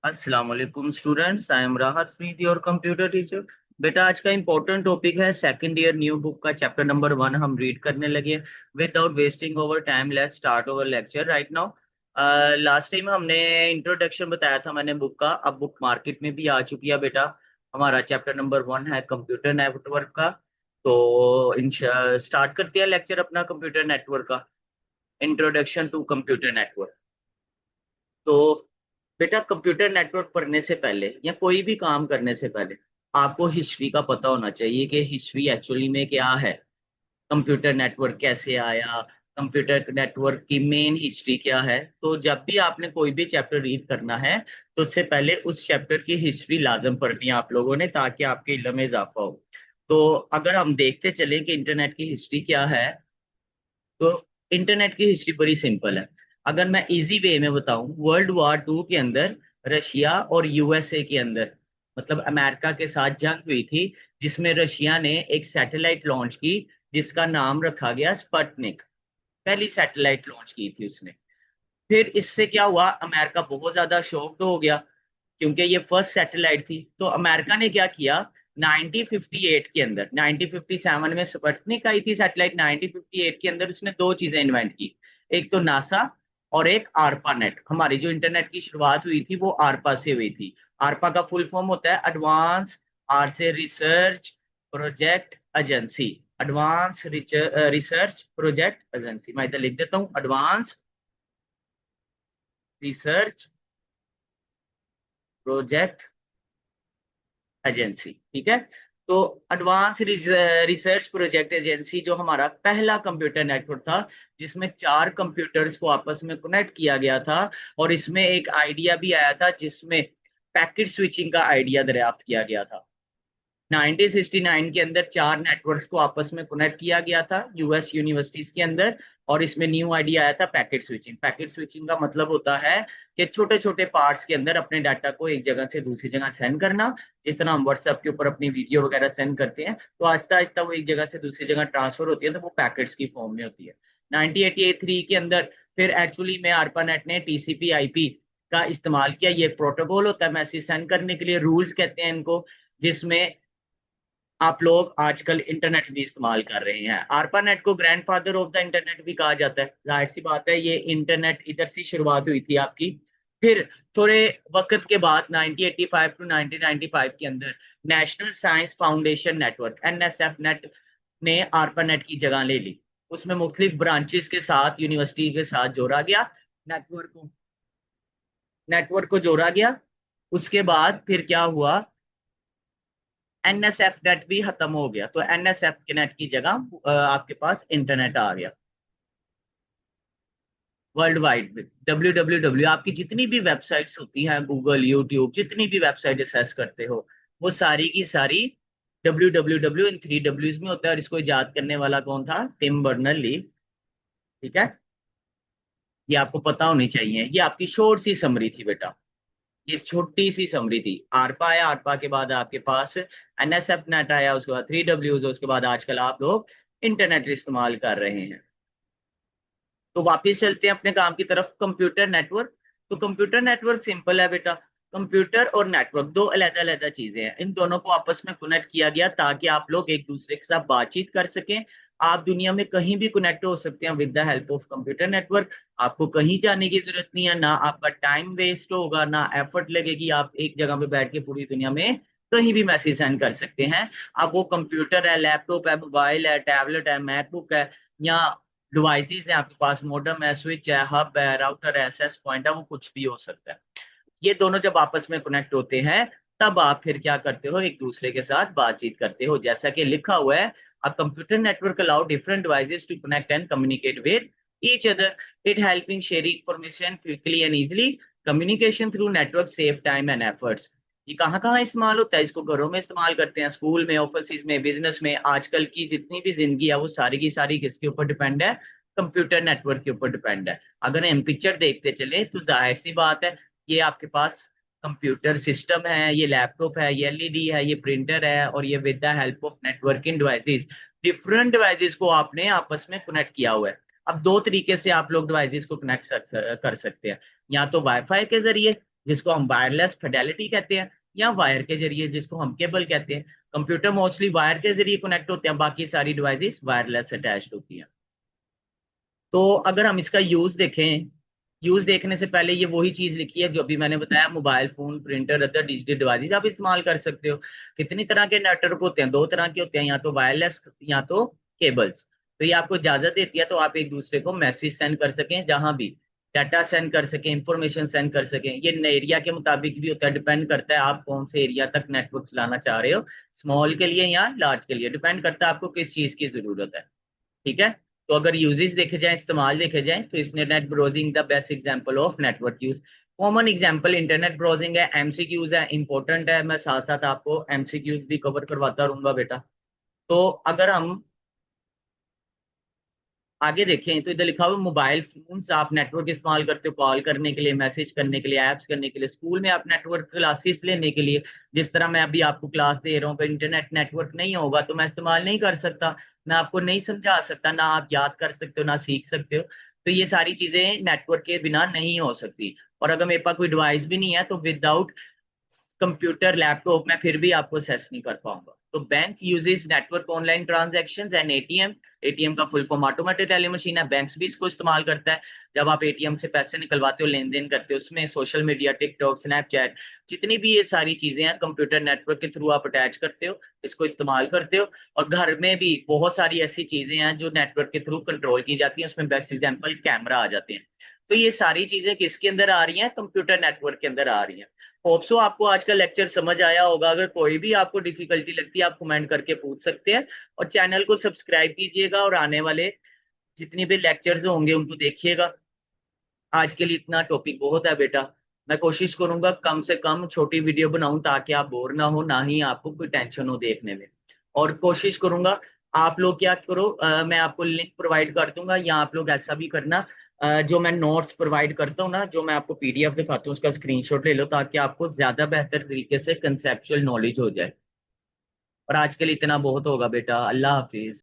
अस्सलाम वालेकुम students, I am राहत फरीदी और कंप्यूटर टीचर। बेटा, आज का इंपॉर्टेंट टॉपिक है सेकंड ईयर न्यू बुक का चैप्टर नंबर 1 हम रीड करने लगे। Without wasting over time let's start over lecture right now. Last time हमने इंट्रोडक्शन बताया था मैंने बुक का। अब बुक मार्केट में भी आ चुकी है बेटा। हमारा चैप्टर नंबर 1 है कंप्यूटर नेटवर्क का। तो स्टार्ट करते हैं लेक्चर अपना कंप्यूटर नेटवर्क का। Introduction to computer network. तो बेटा, कंप्यूटर नेटवर्क पढ़ने से पहले या कोई भी काम करने से पहले आपको हिस्ट्री का पता होना चाहिए कि हिस्ट्री एक्चुअली में क्या है। कंप्यूटर नेटवर्क कैसे आया, कंप्यूटर नेटवर्क की मेन हिस्ट्री क्या है। तो जब भी आपने कोई भी चैप्टर रीड करना है तो उससे पहले उस चैप्टर की हिस्ट्री लाजम पढ़नी है आप लोगों ने, ताकि आपके इल्म में इजाफा हो। तो अगर हम देखते चले कि इंटरनेट की हिस्ट्री क्या है, तो इंटरनेट की हिस्ट्री बड़ी सिंपल है। अगर मैं इजी वे में बताऊं, वर्ल्ड वॉर 2 के अंदर रशिया और यूएसए के अंदर, मतलब अमेरिका के साथ जंग हुई थी, जिसमें रशिया ने एक सैटेलाइट लॉन्च की जिसका नाम रखा गया स्पटनिक। पहली सैटेलाइट लॉन्च की थी उसने। फिर इससे क्या हुआ, अमेरिका बहुत ज्यादा शॉक्ड हो गया क्योंकि ये फर्स्ट सैटेलाइट थी। तो अमेरिका ने क्या किया, 1958 के अंदर, 1957 में स्पुतनिक आई थी सैटेलाइट, 1958 के अंदर उसने दो चीजें इन्वेंट की। एक तो नासा और एक आरपा नेट। हमारी जो इंटरनेट की शुरुआत हुई थी वो आरपा से हुई थी। आरपा का फुल फॉर्म होता है एडवांस आर से research project agency. Advance research project agency, मैं इधर लिख देता हूँ, एडवांस रिसर्च प्रोजेक्ट एजेंसी। ठीक है। तो एडवांस रिसर्च प्रोजेक्ट एजेंसी जो हमारा पहला कंप्यूटर नेटवर्क था, जिसमें चार कंप्यूटर्स को आपस में कनेक्ट किया गया था। और इसमें एक आइडिया भी आया था जिसमें पैकेट स्विचिंग का आइडिया दरियाफ्त किया गया था। 1969 के अंदर चार नेटवर्क्स को आपस में कनेक्ट किया गया था यूएस यूनिवर्सिटीज के अंदर। और इसमें न्यू आइडिया आया था पैकेट स्विचिंग। पैकेट स्विचिंग का मतलब होता है कि छोटे छोटे पार्ट्स के अंदर अपने डाटा को एक जगह से दूसरी जगह सेंड करना। जिस तरह हम व्हाट्सएप के ऊपर अपनी वीडियो वगैरह सेंड करते हैं, तो आहिस्ता आहिस्ता वो एक जगह से दूसरी जगह ट्रांसफर होती है, तो वो पैकेट्स की फॉर्म में होती है। 1983 के अंदर फिर एक्चुअली में ARPANET ने TCP IP का इस्तेमाल किया। ये प्रोटोकॉल होता है मैसेज सेंड करने के लिए, रूल्स कहते हैं इनको, जिसमें आप लोग आजकल इंटरनेट भी इस्तेमाल कर रहे हैं। ARPANET को ग्रैंडफादर ऑफ द इंटरनेट भी कहा जाता है। जाहिर सी बात है, ये इंटरनेट इधर से शुरुआत हुई थी आपकी। फिर थोड़े वक्त के बाद 1985 टू 1995 के अंदर national science foundation network NSF net ने ARPANET की जगह ले ली। उसमें मुख्तलिफ ब्रांचेस के साथ, यूनिवर्सिटी के साथ जोड़ा गया नेटवर्क को। नेटवर्क को जोड़ा गया। उसके बाद फिर क्या हुआ, NSF नेट भी खत्म हो गया, तो NSF के नेट की जगह आपके पास इंटरनेट आ गया। वर्ल्ड वाइड में WWW, आपकी जितनी भी वेबसाइट्स होती हैं, गूगल, यूट्यूब, जितनी भी वेबसाइट एक्सेस करते हो, वो सारी की सारी WWW इन 3 Ws में होता है। और इसको इजाद करने वाला कौन था? Tim Berners Lee. ठीक है। ये आपको पता होनी चाहिए। ये आपकी शॉर्ट सी समरी थी बेटा। ये छोटी सी समरी थी। आरपा आया, आरपा के बाद आपके पास NSF नेट आया, उसके बाद 3 Ws, उसके बाद आजकल आप लोग इंटरनेट इस्तेमाल कर रहे हैं। तो वापस चलते हैं अपने काम की तरफ, कंप्यूटर नेटवर्क। तो कंप्यूटर नेटवर्क सिंपल है बेटा। कंप्यूटर और नेटवर्क दो अलग-अलग चीजें हैं। इन दोनों को आपस में कनेक्ट किया गया ताकि आप लोग एक दूसरे के साथ बातचीत कर सकें। आप दुनिया में कहीं भी कनेक्ट हो सकते हैं with the help of computer network. आपको कहीं जाने की जरूरत नहीं है, ना आपका टाइम वेस्ट होगा, ना एफर्ट लगेगी। आप एक जगह पे बैठ के पूरी दुनिया में कहीं भी मैसेज सेंड कर सकते हैं। अब वो कंप्यूटर है, लैपटॉप है, मोबाइल है, टैबलेट है, मैकबुक है, या डिवाइसेस हैं आपके पास, मॉडेम है, स्विच है, हब है, राउटर है, एक्सेस पॉइंट है, वो कुछ भी हो सकता है। ये दोनों जब आपस में कनेक्ट होते हैं, तब आप फिर क्या करते हो, एक दूसरे के साथ बातचीत करते हो। जैसा कि लिखा हुआ है, a computer network allow different devices to connect and communicate with each other, it helping sharing information quickly and easily, communication through network save time and efforts. ये कहाँ कहाँ इस्तेमाल होता है? इसको घरों में इस्तेमाल करते हैं, स्कूल में, ऑफिस में, बिजनेस में। आजकल की जितनी भी जिंदगी है वो सारी की सारी किसके ऊपर डिपेंड है? कंप्यूटर नेटवर्क के ऊपर डिपेंड है। अगर हम पिक्चर देखते चले तो जाहिर सी बात है, ये आपके पास कंप्यूटर सिस्टम है, ये लैपटॉप है, ये LED है, ये प्रिंटर है, और ये with the help of networking devices, different devices को आपने आपस में कनेक्ट किया हुआ है। अब दो तरीके से आप लोग डिवाइसेस को कनेक्ट कर सकते हैं। या तो वाईफाई के जरिए, जिसको हम वायरलेस फिडेलिटी कहते हैं, या वायर के जरिए जिसको हम केबल कहते हैं। कंप्यूटर मोस्टली वायर के जरिए कनेक्ट होते हैं, बाकी सारी डिवाइसेस वायरलेस अटैच्ड होती हैं। तो अगर हम इसका यूज देखें, यूज देखने से पहले ये वही चीज लिखी है जो अभी मैंने बताया, mobile phone, printer, other digital devices आप इस्तेमाल कर सकते हो। कितनी तरह के नेटवर्क होते हैं? दो तरह के होते हैं, या तो वायरलेस या तो केबल्स। तो ये आपको इजाजत देती है तो आप एक दूसरे को मैसेज सेंड कर सकें, जहां भी डाटा सेंड कर सकें, इंफॉर्मेशन सेंड कर सकें। ये एरिया के मुताबिक भी होता है, डिपेंड करता है आप कौन से एरिया तक नेटवर्क चलाना चाह रहे हो, स्मॉल के लिए या लार्ज के लिए, डिपेंड करता है आपको किस चीज की जरूरत है। ठीक है। तो अगर यूजेस देखे जाए, इस्तेमाल देखे जाए, तो internet browsing the best example of network use. Common example internet browsing है, एमसीक्यूज है, इंपॉर्टेंट है, मैं साथ साथ आपको एमसीक्यूज भी कवर करवाता रहूंगा बेटा। तो अगर हम आगे देखें तो इधर लिखा हुआ मोबाइल फोन से आप नेटवर्क इस्तेमाल करते हो कॉल करने के लिए, मैसेज करने के लिए, ऐप्स करने के लिए। स्कूल में आप नेटवर्क क्लासेस लेने के लिए, जिस तरह मैं अभी आपको क्लास दे रहा हूँ, अगर इंटरनेट नेटवर्क नहीं होगा तो मैं इस्तेमाल नहीं कर सकता, मैं आपको नहीं समझा सकता, ना आप याद कर सकते हो, ना सीख सकते हो। तो ये सारी चीजें नेटवर्क के बिना नहीं हो सकती। और अगर मेरे पास कोई डिवाइस भी नहीं है तो विदाउट कंप्यूटर लैपटॉप मैं फिर भी आपको असेस नहीं कर पाऊंगा। तो bank uses network online transactions and ATM. ATM का full form automated tele machine है, बैंक्स भी इसको इस्तेमाल करता है। जब आप एटीएम से पैसे निकलवाते हो, लेन देन करते हो, उसमें सोशल मीडिया, टिकटॉक, स्नैपचैट, जितनी भी ये सारी चीजें हैं, कंप्यूटर नेटवर्क के थ्रू आप अटैच करते हो, इसको इस्तेमाल करते हो। और घर में भी बहुत सारी ऐसी चीजें हैं जो नेटवर्क के थ्रू कंट्रोल की जाती हैं, उसमें बेस्ट एग्जाम्पल कैमरा आ जाते हैं। तो ये सारी चीजें किसके अंदर आ रही हैं? कंप्यूटर नेटवर्क के अंदर आ रही हैं। होप सो आपको आज का लेक्चर समझ आया होगा। अगर कोई भी आपको डिफिकल्टी लगती है आप कमेंट करके पूछ सकते हैं। और चैनल को सब्सक्राइब कीजिएगा और आने वाले जितनी भी लेक्चर्स होंगे उनको देखिएगा। आज के लिए इतना टॉपिक बहुत है बेटा। मैं कोशिश करूंगा कम से कम छोटी वीडियो बनाऊं ताकि आप बोर ना हो, ना ही आपको कोई टेंशन हो देखने में। और कोशिश करूंगा आप लोग क्या करो, मैं आपको लिंक प्रोवाइड कर दूंगा, या आप लोग ऐसा भी करना, जो मैं नोट्स प्रोवाइड करता हूँ ना, जो मैं आपको पीडीएफ दिखाता हूँ उसका स्क्रीनशॉट ले लो, ताकि आपको ज्यादा बेहतर तरीके से कंसेप्चुअल नॉलेज हो जाए। और आज के लिए इतना बहुत होगा बेटा। अल्लाह हाफिज।